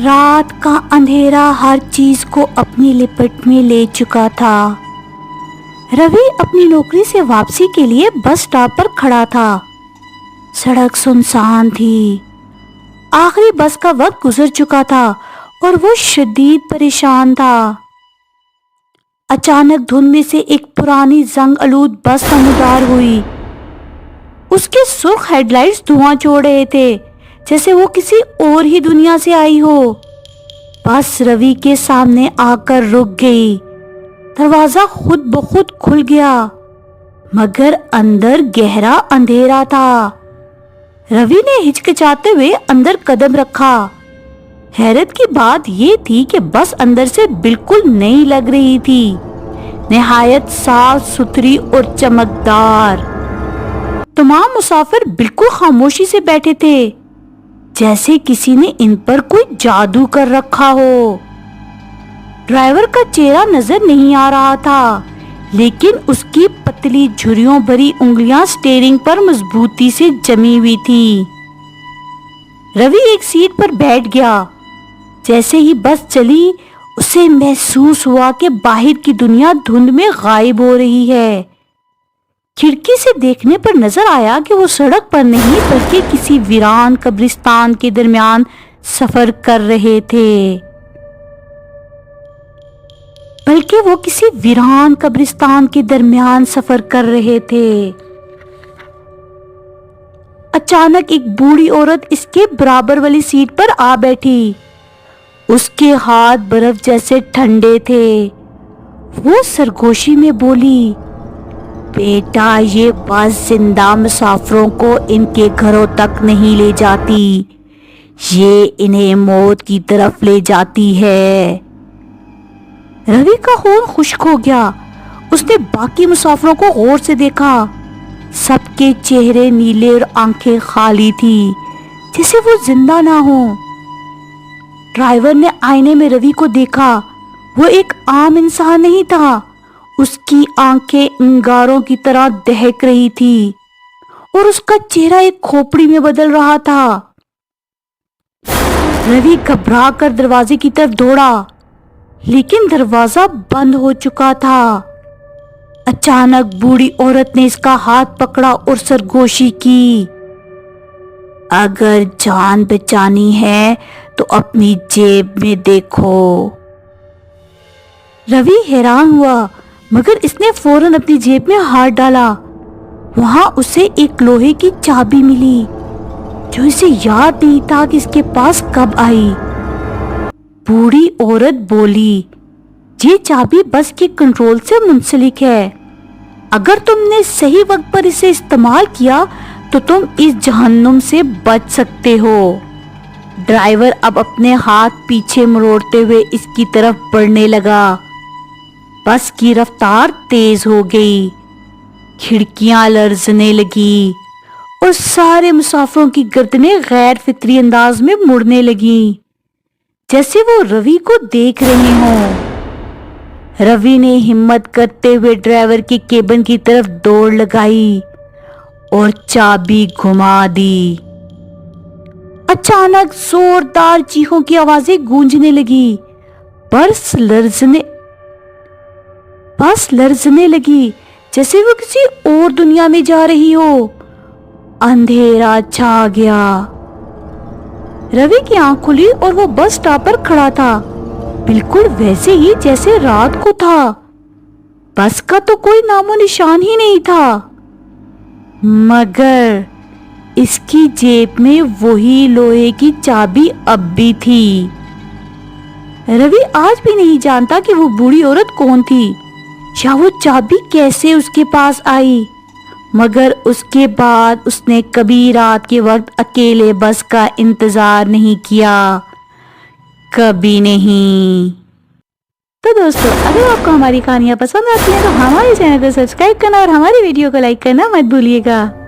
رات کا اندھیرا ہر چیز کو اپنی لپٹ میں لے چکا تھا۔ روی اپنی نوکری سے واپسی کے لیے بس سٹاپ پر کھڑا تھا۔ سڑک سنسان تھی۔ آخری بس کا وقت گزر چکا تھا اور وہ شدید پریشان تھا۔ اچانک دھند میں سے ایک پرانی زنگ آلود بس نمودار ہوئی۔ اس کے سرخ ہیڈ لائٹس دھواں چھوڑ رہے تھے، جیسے وہ کسی اور ہی دنیا سے آئی ہو۔ بس روی کے سامنے آ کر رک گئی۔ دروازہ خود بخود کھل گیا، مگر اندر گہرا اندھیرا تھا۔ روی نے ہچکچاتے ہوئے اندر قدم رکھا۔ حیرت کی بات یہ تھی کہ بس اندر سے بالکل نئی لگ رہی تھی، نہایت صاف ستھری اور چمکدار۔ تمام مسافر بالکل خاموشی سے بیٹھے تھے، جیسے کسی نے ان پر کوئی جادو کر رکھا ہو۔ ڈرائیور کا چہرہ نظر نہیں آ رہا تھا، لیکن اس کی پتلی جھریوں بھری انگلیاں سٹیئرنگ پر مضبوطی سے جمی ہوئی تھی۔ روی ایک سیٹ پر بیٹھ گیا۔ جیسے ہی بس چلی، اسے محسوس ہوا کہ باہر کی دنیا دھند میں غائب ہو رہی ہے۔ کھڑکی سے دیکھنے پر نظر آیا کہ وہ سڑک پر نہیں بلکہ کسی ویران قبرستان کے درمیان سفر کر رہے تھے۔ اچانک ایک بوڑھی عورت اس کے برابر والی سیٹ پر آ بیٹھی۔ اس کے ہاتھ برف جیسے ٹھنڈے تھے۔ وہ سرگوشی میں بولی، بیٹا، یہ بس زندہ مسافروں کو ان کے گھروں تک نہیں لے جاتی، یہ انہیں موت کی طرف لے جاتی ہے۔ روی کا خون خشک ہو گیا۔ اس نے باقی مسافروں کو غور سے دیکھا۔ سب کے چہرے نیلے اور آنکھیں خالی تھی، جیسے وہ زندہ نہ ہوں۔ ڈرائیور نے آئینے میں روی کو دیکھا۔ وہ ایک عام انسان نہیں تھا۔ اس کی آنکھیں انگاروں کی طرح دہک رہی تھی اور اس کا چہرہ ایک کھوپڑی میں بدل رہا تھا۔ روی گھبرا کر دروازے کی طرف دوڑا، لیکن دروازہ بند ہو چکا تھا۔ اچانک بوڑھی عورت نے اس کا ہاتھ پکڑا اور سرگوشی کی، اگر جان بچانی ہے تو اپنی جیب میں دیکھو۔ روی حیران ہوا، مگر اس نے فوراً اپنی جیب میں ہاتھ ڈالا۔ وہاں اسے ایک لوہے کی چابی ملی، جو اسے یاد نہیں تھا کہ اس کے پاس کب آئی۔ بوڑھی عورت بولی، یہ چابی بس کے کنٹرول سے منسلک ہے۔ اگر تم نے صحیح وقت پر اسے استعمال کیا تو تم اس جہنم سے بچ سکتے ہو۔ ڈرائیور اب اپنے ہاتھ پیچھے مروڑتے ہوئے اس کی طرف بڑھنے لگا۔ بس کی رفتار تیز ہو گئی، کھڑکیاں لرزنے لگی اور سارے مسافروں کی گردنیں غیر فطری انداز میں مڑنے لگیں، جیسے وہ روی کو دیکھ رہے ہوں۔ روی نے ہمت کرتے ہوئے ڈرائیور کے کیبن کی طرف دوڑ لگائی اور چابی گھما دی۔ اچانک زوردار چیخوں کی آوازیں گونجنے لگی۔ بس لرزنے لگی، جیسے وہ کسی اور دنیا میں جا رہی ہو۔ اندھیرا چھا گیا۔ روی کی آنکھ کھلی اور وہ بس سٹاپ پر کھڑا تھا، بالکل ویسے ہی جیسے رات کو تھا۔ بس کا تو کوئی نام و نشان ہی نہیں تھا، مگر اس کی جیب میں وہی لوہے کی چابی اب بھی تھی۔ روی آج بھی نہیں جانتا کہ وہ بوڑھی عورت کون تھی یا وہ چابی کیسے اس کے پاس آئی، مگر اس کے بعد اس نے کبھی رات کے وقت اکیلے بس کا انتظار نہیں کیا، کبھی نہیں۔ تو دوستو، اگر آپ کو ہماری کہانیاں پسند آتی ہیں تو ہمارے چینل کو سبسکرائب کرنا اور ہماری ویڈیو کو لائک کرنا مت بھولیے گا۔